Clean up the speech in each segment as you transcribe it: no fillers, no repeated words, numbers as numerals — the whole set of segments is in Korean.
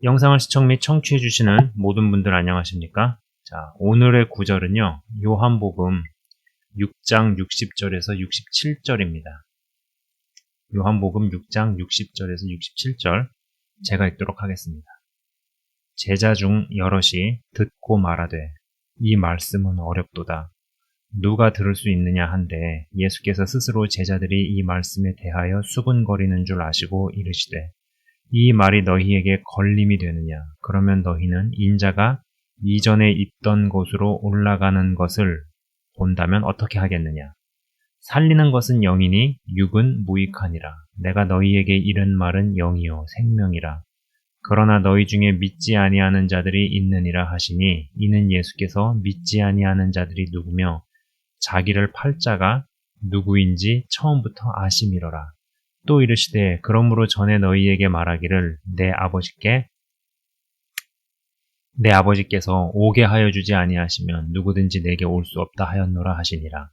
영상을 시청 및 청취해 주시는 모든 분들 안녕하십니까? 자, 오늘의 구절은요. 요한복음 6장 60절에서 67절입니다. 요한복음 6장 60절에서 67절 제가 읽도록 하겠습니다. 제자 중 여럿이 듣고 말하되 이 말씀은 어렵도다. 누가 들을 수 있느냐 한데 예수께서 스스로 제자들이 이 말씀에 대하여 수군거리는 줄 아시고 이르시되 이 말이 너희에게 걸림이 되느냐? 그러면 너희는 인자가 이전에 있던 곳으로 올라가는 것을 본다면 어떻게 하겠느냐? 살리는 것은 영이니 육은 무익하니라. 내가 너희에게 이른 말은 영이요 생명이라. 그러나 너희 중에 믿지 아니하는 자들이 있느니라 하시니 이는 예수께서 믿지 아니하는 자들이 누구며 자기를 팔 자가 누구인지 처음부터 아심이로라. 또 이르시되 그러므로 전에 너희에게 말하기를 내 아버지께서 오게 하여 주지 아니하시면 누구든지 내게 올 수 없다 하였노라 하시니라.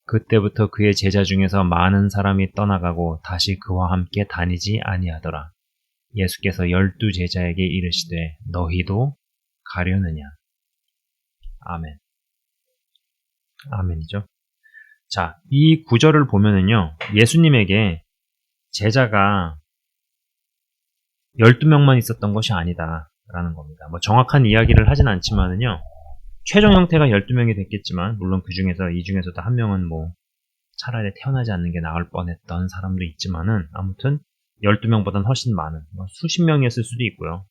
그때부터 그의 제자 중에서 많은 사람이 떠나가고 다시 그와 함께 다니지 아니하더라. 예수께서 12 제자에게 이르시되 너희도 가려느냐. 아멘. 아멘이죠. 자, 이 구절을 보면은요. 예수님에게 제자가 12명만 있었던 것이 아니다라는 겁니다. 뭐 정확한 이야기를 하진 않지만은요. 최종 형태가 12명이 됐겠지만 물론 이 중에서도 한 명은 뭐 차라리 태어나지 않는 게 나을 뻔했던 사람도 있지만은 아무튼 12명보다는 훨씬 많은 수십 명이었을 수도 있고요.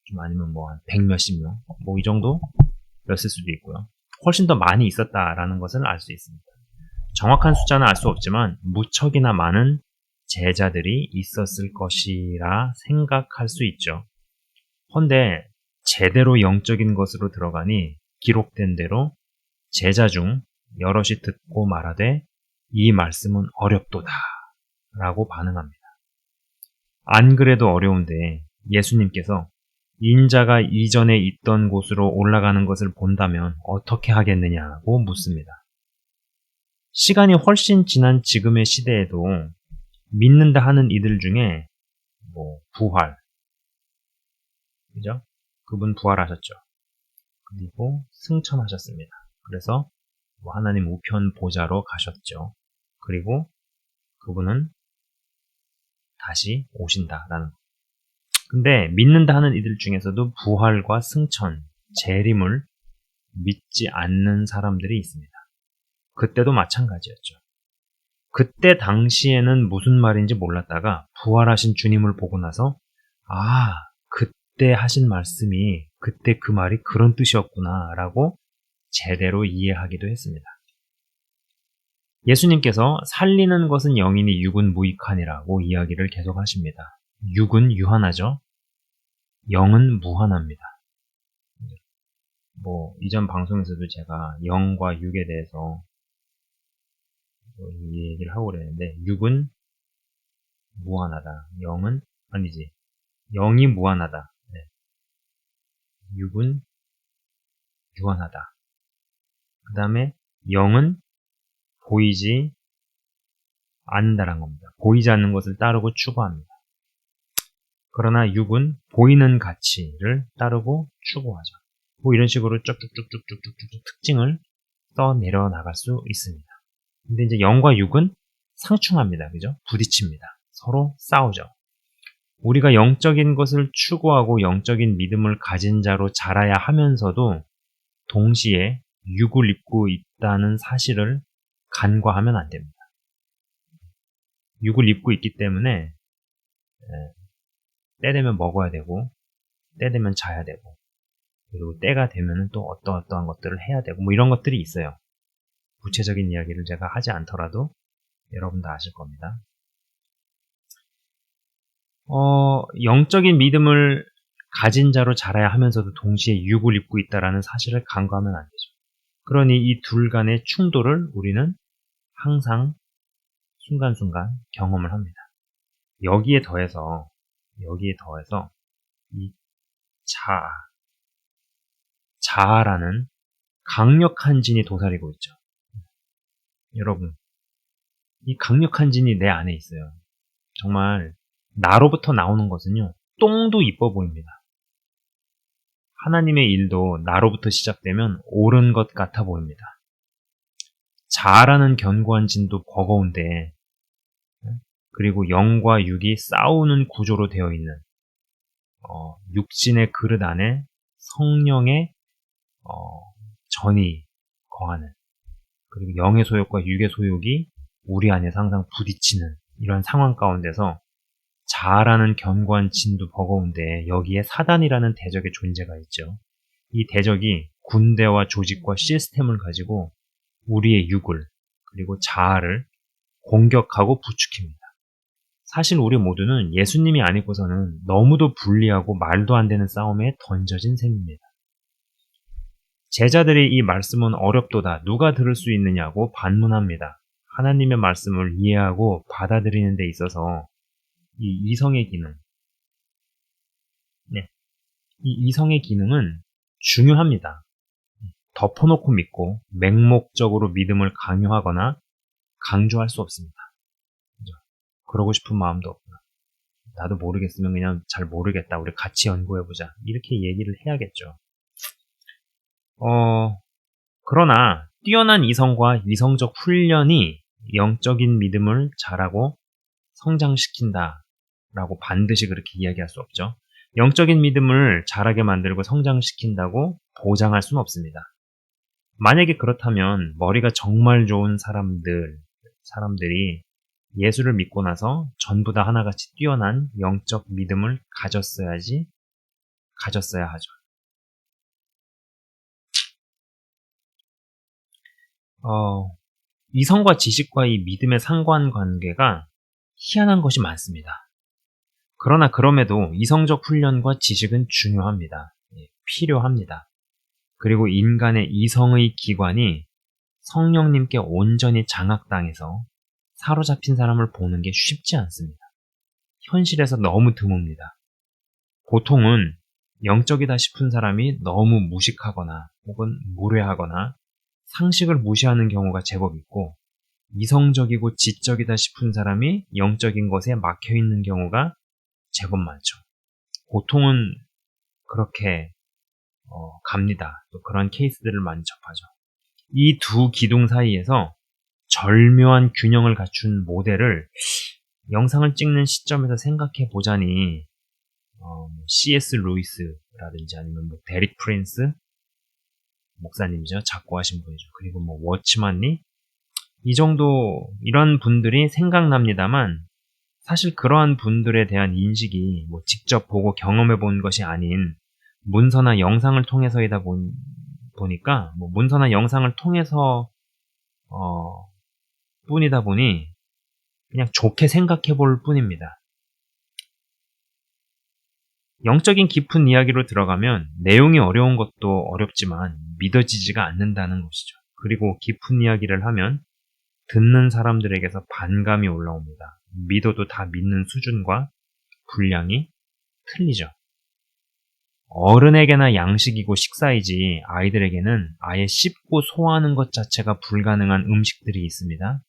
좀 아니면 뭐 한 100 몇십 명 뭐 이 정도였을 수도 있고요. 훨씬 더 많이 있었다라는 것을 알 수 있습니다. 정확한 숫자는 알 수 없지만 무척이나 많은 제자들이 있었을 것이라 생각할 수 있죠. 헌데 제대로 영적인 것으로 들어가니 기록된 대로 제자 중 여럿이 듣고 말하되 이 말씀은 어렵도다 라고 반응합니다. 안 그래도 어려운데 예수님께서 인자가 이전에 있던 곳으로 올라가는 것을 본다면 어떻게 하겠느냐고 묻습니다. 시간이 훨씬 지난 지금의 시대에도 믿는다 하는 이들 중에 부활, 그죠? 그분 부활하셨죠. 그리고 승천하셨습니다. 그래서 하나님 우편 보좌로 가셨죠. 그리고 그분은 다시 오신다라는 거. 근데 믿는다 하는 이들 중에서도 부활과 승천, 재림을 믿지 않는 사람들이 있습니다. 그때도 마찬가지였죠. 그때 당시에는 무슨 말인지 몰랐다가 부활하신 주님을 보고 나서 그때 하신 말씀이 그때 그 말이 그런 뜻이었구나 라고 제대로 이해하기도 했습니다. 예수님께서 살리는 것은 영이니 육은 무익하니라고 이야기를 계속하십니다. 육은 유한하죠. 영은 무한합니다. 이전 방송에서도 제가 영과 육에 대해서 이 얘기를 하고 그랬는데 육은 무한하다. 영이 무한하다. 네. 육은 유한하다. 그 다음에 영은 보이지 않는다는 겁니다. 보이지 않는 것을 따르고 추구합니다. 그러나 육은 보이는 가치를 따르고 추구하죠. 이런 식으로 쭉쭉쭉쭉쭉쭉 특징을 써내려 나갈 수 있습니다. 근데 이제 영과 육은 상충합니다. 그죠? 부딪힙니다. 서로 싸우죠. 우리가 영적인 것을 추구하고 영적인 믿음을 가진 자로 자라야 하면서도 동시에 육을 입고 있다는 사실을 간과하면 안 됩니다. 육을 입고 있기 때문에 때 되면 먹어야 되고 때 되면 자야 되고 그리고 때가 되면 또 어떠한 것들을 해야 되고 이런 것들이 있어요. 구체적인 이야기를 제가 하지 않더라도 여러분 다 아실 겁니다. 영적인 믿음을 가진 자로 자라야 하면서도 동시에 육을 입고 있다는 사실을 간과하면 안 되죠. 그러니 이 둘 간의 충돌을 우리는 항상 순간순간 경험을 합니다. 여기에 더해서 이 자아라는 강력한 진이 도사리고 있죠. 여러분, 이 강력한 진이 내 안에 있어요. 정말 나로부터 나오는 것은요, 똥도 이뻐 보입니다. 하나님의 일도 나로부터 시작되면 옳은 것 같아 보입니다. 자아라는 견고한 진도 버거운데, 그리고 영과 육이 싸우는 구조로 되어 있는 육신의 그릇 안에 성령의 전이 거하는, 그리고 영의 소욕과 육의 소욕이 우리 안에 항상 부딪히는 이런 상황 가운데서 자아라는 견고한 진도 버거운데 여기에 사단이라는 대적의 존재가 있죠. 이 대적이 군대와 조직과 시스템을 가지고 우리의 육을 그리고 자아를 공격하고 부추깁니다. 사실 우리 모두는 예수님이 아니고서는 너무도 불리하고 말도 안 되는 싸움에 던져진 셈입니다. 제자들이 이 말씀은 어렵도다 누가 들을 수 있느냐고 반문합니다. 하나님의 말씀을 이해하고 받아들이는 데 있어서 이 이성의 기능, 이 이성의 기능은 중요합니다. 덮어놓고 믿고 맹목적으로 믿음을 강요하거나 강조할 수 없습니다. 그러고 싶은 마음도 없구나. 나도 모르겠으면 그냥 잘 모르겠다. 우리 같이 연구해보자. 이렇게 얘기를 해야겠죠. 그러나 뛰어난 이성과 이성적 훈련이 영적인 믿음을 잘하고 성장시킨다 라고 반드시 그렇게 이야기할 수 없죠. 영적인 믿음을 잘하게 만들고 성장시킨다고 보장할 수는 없습니다. 만약에 그렇다면 머리가 정말 좋은 사람들이 예수를 믿고 나서 전부 다 하나같이 뛰어난 영적 믿음을 가졌어야 하죠. 이성과 지식과 이 믿음의 상관관계가 희한한 것이 많습니다. 그러나 그럼에도 이성적 훈련과 지식은 중요합니다. 필요합니다. 그리고 인간의 이성의 기관이 성령님께 온전히 장악당해서 사로잡힌 사람을 보는 게 쉽지 않습니다. 현실에서 너무 드뭅니다. 보통은 영적이다 싶은 사람이 너무 무식하거나 혹은 무례하거나 상식을 무시하는 경우가 제법 있고, 이성적이고 지적이다 싶은 사람이 영적인 것에 막혀있는 경우가 제법 많죠. 보통은 그렇게 갑니다. 또 그런 케이스들을 많이 접하죠. 이 두 기둥 사이에서 절묘한 균형을 갖춘 모델을 영상을 찍는 시점에서 생각해 보자니 C.S. 루이스라든지 아니면 데릭 프린스 목사님이죠. 작고하신 분이죠. 그리고 워치만니 이 정도 이런 분들이 생각납니다만, 사실 그러한 분들에 대한 인식이 직접 보고 경험해 본 것이 아닌 문서나 영상을 통해서이다 보니까 문서나 영상을 통해서 뿐이다 보니 그냥 좋게 생각해 볼 뿐입니다. 영적인 깊은 이야기로 들어가면 내용이 어려운 것도 어렵지만 믿어지지가 않는다는 것이죠. 그리고 깊은 이야기를 하면 듣는 사람들에게서 반감이 올라옵니다. 믿어도 다 믿는 수준과 분량이 틀리죠. 어른에게나 양식이고 식사이지 아이들에게는 아예 씹고 소화하는 것 자체가 불가능한 음식들이 있습니다.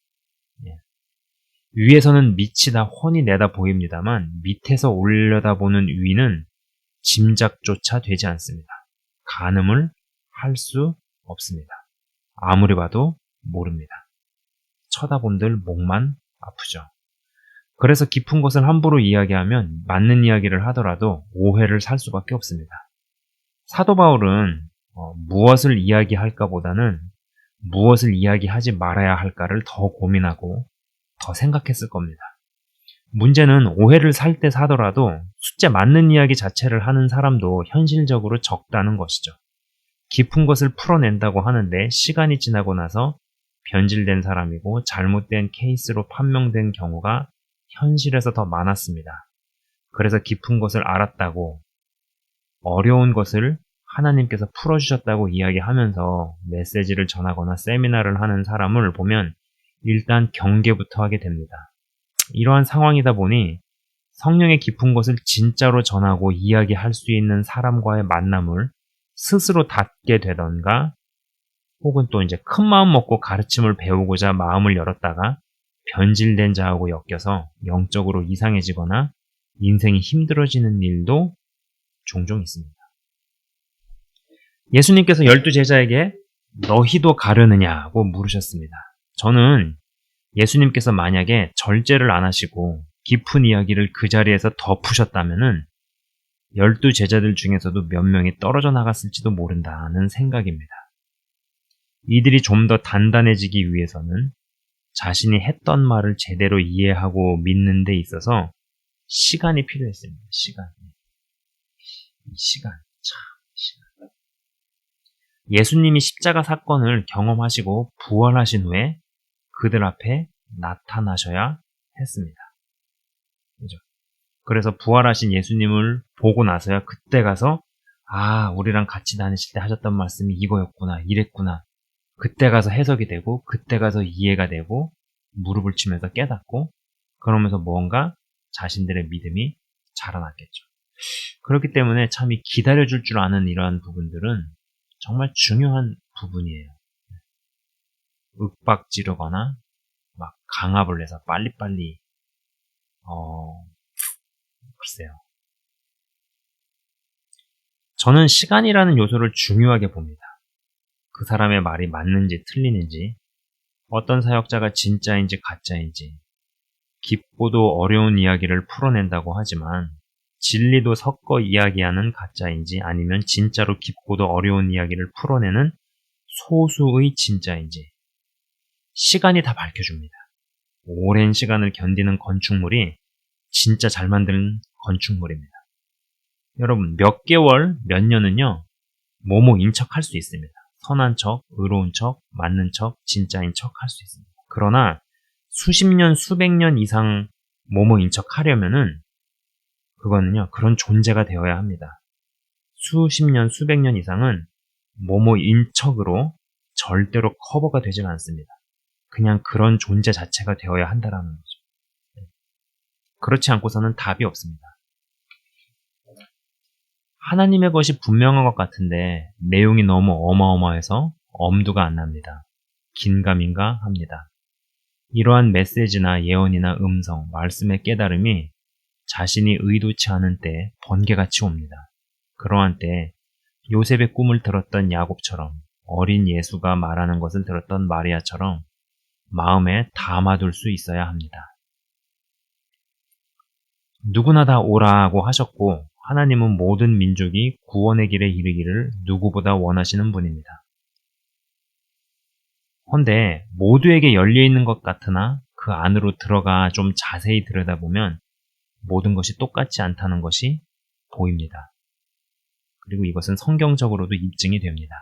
위에서는 밑이 다 훤히 내다 보입니다만 밑에서 올려다보는 위는 짐작조차 되지 않습니다. 가늠을 할 수 없습니다. 아무리 봐도 모릅니다. 쳐다본들 목만 아프죠. 그래서 깊은 것을 함부로 이야기하면 맞는 이야기를 하더라도 오해를 살 수밖에 없습니다. 사도 바울은 무엇을 이야기할까 보다는 무엇을 이야기하지 말아야 할까를 더 고민하고 더 생각했을 겁니다. 문제는 오해를 살 때 사더라도 숫자 맞는 이야기 자체를 하는 사람도 현실적으로 적다는 것이죠. 깊은 것을 풀어낸다고 하는데 시간이 지나고 나서 변질된 사람이고 잘못된 케이스로 판명된 경우가 현실에서 더 많았습니다. 그래서 깊은 것을 알았다고 어려운 것을 하나님께서 풀어주셨다고 이야기하면서 메시지를 전하거나 세미나를 하는 사람을 보면 일단 경계부터 하게 됩니다. 이러한 상황이다 보니 성령의 깊은 것을 진짜로 전하고 이야기할 수 있는 사람과의 만남을 스스로 닫게 되던가, 혹은 또 이제 큰 마음 먹고 가르침을 배우고자 마음을 열었다가 변질된 자하고 엮여서 영적으로 이상해지거나 인생이 힘들어지는 일도 종종 있습니다. 예수님께서 12제자에게 너희도 가려느냐고 물으셨습니다. 저는 예수님께서 만약에 절제를 안 하시고 깊은 이야기를 그 자리에서 덮으셨다면은 12제자들 중에서도 몇 명이 떨어져 나갔을지도 모른다는 생각입니다. 이들이 좀 더 단단해지기 위해서는 자신이 했던 말을 제대로 이해하고 믿는 데 있어서 시간이 필요했습니다. 시간. 시간. 예수님이 십자가 사건을 경험하시고 부활하신 후에 그들 앞에 나타나셔야 했습니다. 그죠? 그래서 부활하신 예수님을 보고 나서야 그때 가서 우리랑 같이 다니실 때 하셨던 말씀이 이거였구나, 이랬구나. 그때 가서 해석이 되고 그때 가서 이해가 되고 무릎을 치면서 깨닫고 그러면서 뭔가 자신들의 믿음이 자라났겠죠. 그렇기 때문에 참 이 기다려줄 줄 아는 이러한 부분들은 정말 중요한 부분이에요. 윽박지르거나 막 강압을 내서 빨리빨리 글쎄요. 저는 시간이라는 요소를 중요하게 봅니다. 그 사람의 말이 맞는지 틀리는지, 어떤 사역자가 진짜인지 가짜인지, 깊고도 어려운 이야기를 풀어낸다고 하지만 진리도 섞어 이야기하는 가짜인지 아니면 진짜로 깊고도 어려운 이야기를 풀어내는 소수의 진짜인지 시간이 다 밝혀줍니다. 오랜 시간을 견디는 건축물이 진짜 잘 만든 건축물입니다. 여러분 몇 개월, 몇 년은요 모모인 척 할 수 있습니다. 선한 척, 의로운 척, 맞는 척, 진짜인 척 할 수 있습니다. 그러나 수십 년, 수백 년 이상 모모인 척 하려면은 그거는요 그런 존재가 되어야 합니다. 수십 년, 수백 년 이상은 모모인 척으로 절대로 커버가 되지 않습니다. 그냥 그런 존재 자체가 되어야 한다라는 거죠. 그렇지 않고서는 답이 없습니다. 하나님의 것이 분명한 것 같은데 내용이 너무 어마어마해서 엄두가 안 납니다. 긴가민가 합니다. 이러한 메시지나 예언이나 음성, 말씀의 깨달음이 자신이 의도치 않은 때에 번개같이 옵니다. 그러한 때 요셉의 꿈을 들었던 야곱처럼 어린 예수가 말하는 것을 들었던 마리아처럼 마음에 담아둘 수 있어야 합니다. 누구나 다 오라고 하셨고 하나님은 모든 민족이 구원의 길에 이르기를 누구보다 원하시는 분입니다. 헌데 모두에게 열려있는 것 같으나 그 안으로 들어가 좀 자세히 들여다보면 모든 것이 똑같지 않다는 것이 보입니다. 그리고 이것은 성경적으로도 입증이 됩니다.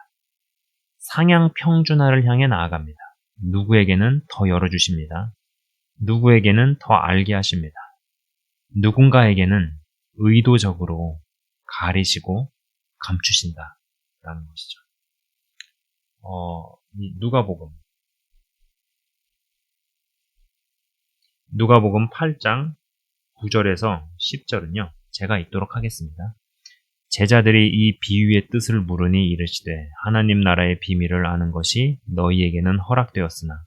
상향 평준화를 향해 나아갑니다. 누구에게는 더 열어주십니다. 누구에게는 더 알게 하십니다. 누군가에게는 의도적으로 가리시고 감추신다 라는 것이죠. 누가복음 8장 9절에서 10절은요. 제가 읽도록 하겠습니다. 제자들이 이 비유의 뜻을 물으니 이르시되 하나님 나라의 비밀을 아는 것이 너희에게는 허락되었으나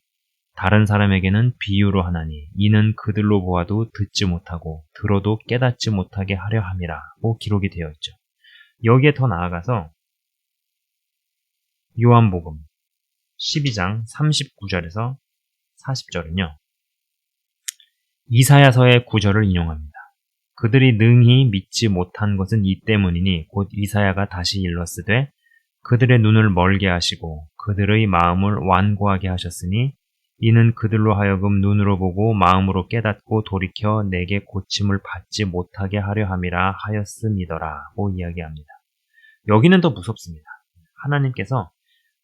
다른 사람에게는 비유로 하나니 이는 그들로 보아도 듣지 못하고 들어도 깨닫지 못하게 하려 함이라고 기록이 되어 있죠. 여기에 더 나아가서 요한복음 12장 39절에서 40절은요. 이사야서의 구절을 인용합니다. 그들이 능히 믿지 못한 것은 이 때문이니 곧 이사야가 다시 일렀으되 그들의 눈을 멀게 하시고 그들의 마음을 완고하게 하셨으니 이는 그들로 하여금 눈으로 보고 마음으로 깨닫고 돌이켜 내게 고침을 받지 못하게 하려 함이라 하였음이더라고 이야기합니다. 여기는 더 무섭습니다. 하나님께서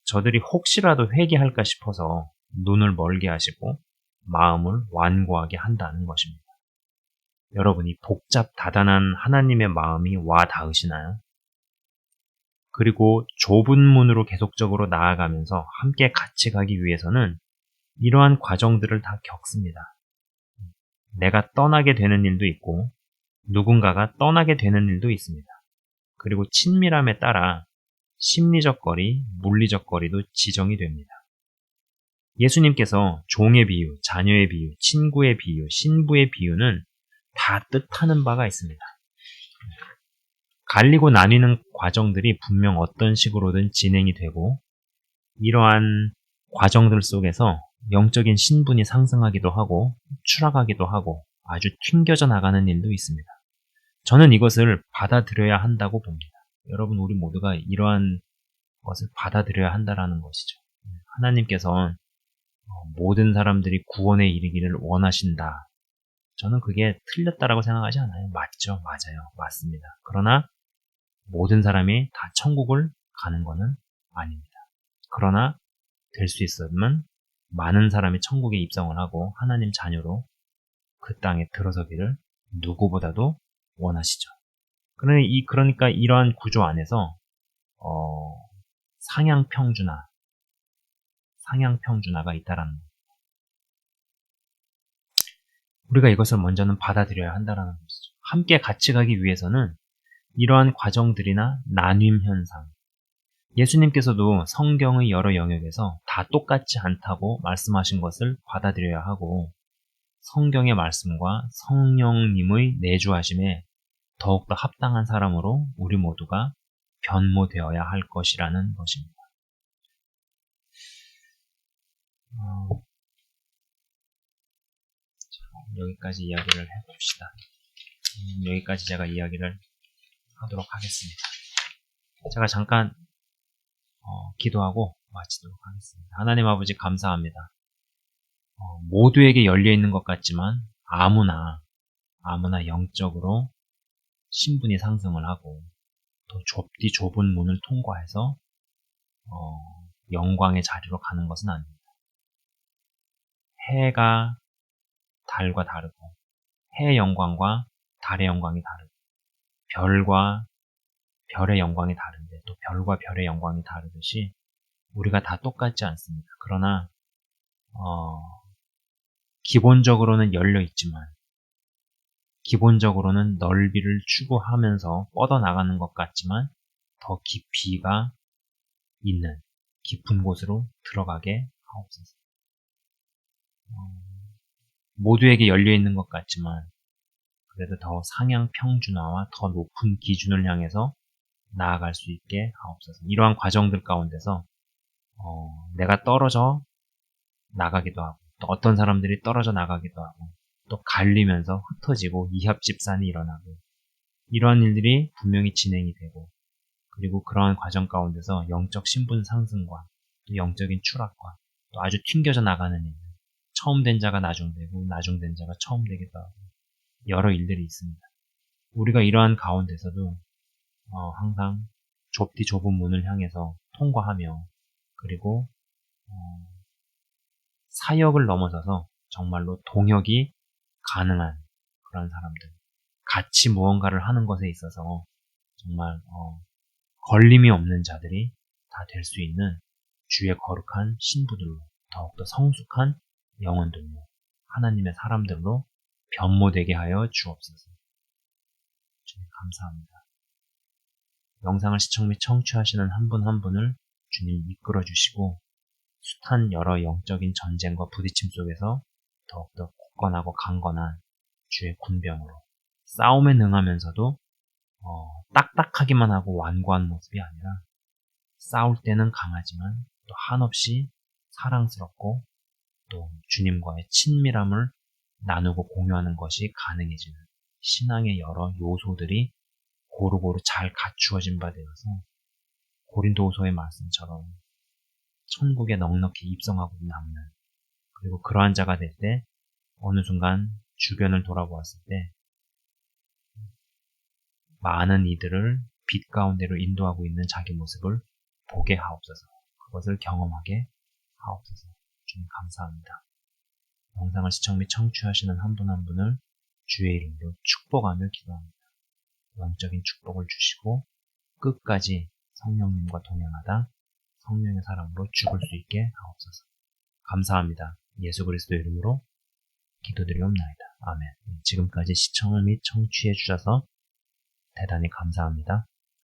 저들이 혹시라도 회개할까 싶어서 눈을 멀게 하시고 마음을 완고하게 한다는 것입니다. 여러분, 이 복잡 다단한 하나님의 마음이 와 닿으시나요? 그리고 좁은 문으로 계속적으로 나아가면서 함께 같이 가기 위해서는 이러한 과정들을 다 겪습니다. 내가 떠나게 되는 일도 있고 누군가가 떠나게 되는 일도 있습니다. 그리고 친밀함에 따라 심리적 거리, 물리적 거리도 지정이 됩니다. 예수님께서 종의 비유, 자녀의 비유, 친구의 비유, 신부의 비유는 다 뜻하는 바가 있습니다. 갈리고 나뉘는 과정들이 분명 어떤 식으로든 진행이 되고 이러한 과정들 속에서 영적인 신분이 상승하기도 하고 추락하기도 하고 아주 튕겨져 나가는 일도 있습니다. 저는 이것을 받아들여야 한다고 봅니다. 여러분, 우리 모두가 이러한 것을 받아들여야 한다라는 것이죠. 하나님께서 모든 사람들이 구원에 이르기를 원하신다. 저는 그게 틀렸다라고 생각하지 않아요. 맞죠? 맞아요. 맞습니다. 그러나 모든 사람이 다 천국을 가는 것은 아닙니다. 그러나 될 수 있으면 많은 사람이 천국에 입성을 하고 하나님 자녀로 그 땅에 들어서기를 누구보다도 원하시죠. 그러니까 이러한 구조 안에서 상향평준화가 있다라는 거예요. 우리가 이것을 먼저는 받아들여야 한다라는 것이죠. 함께 같이 가기 위해서는 이러한 과정들이나 나뉨 현상, 예수님께서도 성경의 여러 영역에서 다 똑같지 않다고 말씀하신 것을 받아들여야 하고 성경의 말씀과 성령님의 내주하심에 더욱더 합당한 사람으로 우리 모두가 변모되어야 할 것이라는 것입니다. 여기까지 이야기를 해봅시다. 여기까지 제가 이야기를 하도록 하겠습니다. 제가 잠깐 기도하고 마치도록 하겠습니다. 하나님 아버지 감사합니다. 모두에게 열려있는 것 같지만 아무나 영적으로 신분이 상승을 하고 더 좁디 좁은 문을 통과해서 영광의 자리로 가는 것은 아닙니다. 해가 달과 다르고 해의 영광과 달의 영광이 다르고 별과 별의 영광이 다른데 또 별과 별의 영광이 다르듯이 우리가 다 똑같지 않습니다. 그러나 기본적으로는 열려 있지만 기본적으로는 넓이를 추구하면서 뻗어나가는 것 같지만 더 깊이가 있는 깊은 곳으로 들어가게 하옵소서. 모두에게 열려 있는 것 같지만 그래도 더 상향 평준화와 더 높은 기준을 향해서 나아갈 수 있게 하옵소서. 이러한 과정들 가운데서 내가 떨어져 나가기도 하고 또 어떤 사람들이 떨어져 나가기도 하고 또 갈리면서 흩어지고 이합집산이 일어나고 이러한 일들이 분명히 진행이 되고 그리고 그러한 과정 가운데서 영적 신분 상승과 또 영적인 추락과 또 아주 튕겨져 나가는 일, 처음 된 자가 나중되고 나중된 자가 처음 되기도 하고 여러 일들이 있습니다. 우리가 이러한 가운데서도 항상 좁디 좁은 문을 향해서 통과하며 그리고 사역을 넘어서서 정말로 동역이 가능한 그런 사람들, 같이 무언가를 하는 것에 있어서 정말 걸림이 없는 자들이 다 될 수 있는 주의 거룩한 신부들로 더욱더 성숙한 영혼들로 하나님의 사람들로 변모되게 하여 주옵소서. 주님 감사합니다. 영상을 시청 및 청취하시는 한 분 한 분을 주님 이끌어 주시고 숱한 여러 영적인 전쟁과 부딪힘 속에서 더욱더 굳건하고 강건한 주의 군병으로 싸움에 능하면서도 딱딱하기만 하고 완고한 모습이 아니라 싸울 때는 강하지만 또 한없이 사랑스럽고 또 주님과의 친밀함을 나누고 공유하는 것이 가능해지는 신앙의 여러 요소들이 고루고루 잘 갖추어진 바 되어서 고린도후서의 말씀처럼 천국에 넉넉히 입성하고 남는 그리고 그러한 자가 될 때 어느 순간 주변을 돌아보았을 때 많은 이들을 빛 가운데로 인도하고 있는 자기 모습을 보게 하옵소서. 그것을 경험하게 하옵소서. 주님 감사합니다. 영상을 시청 및 청취하시는 한 분 한 분을 주의 이름으로 축복하며 기도합니다. 영적인 축복을 주시고 끝까지 성령님과 동행하다 성령의 사람으로 죽을 수 있게 하옵소서. 감사합니다. 예수 그리스도 이름으로 기도드리옵나이다. 아멘. 지금까지 시청을 및 청취해 주셔서 대단히 감사합니다.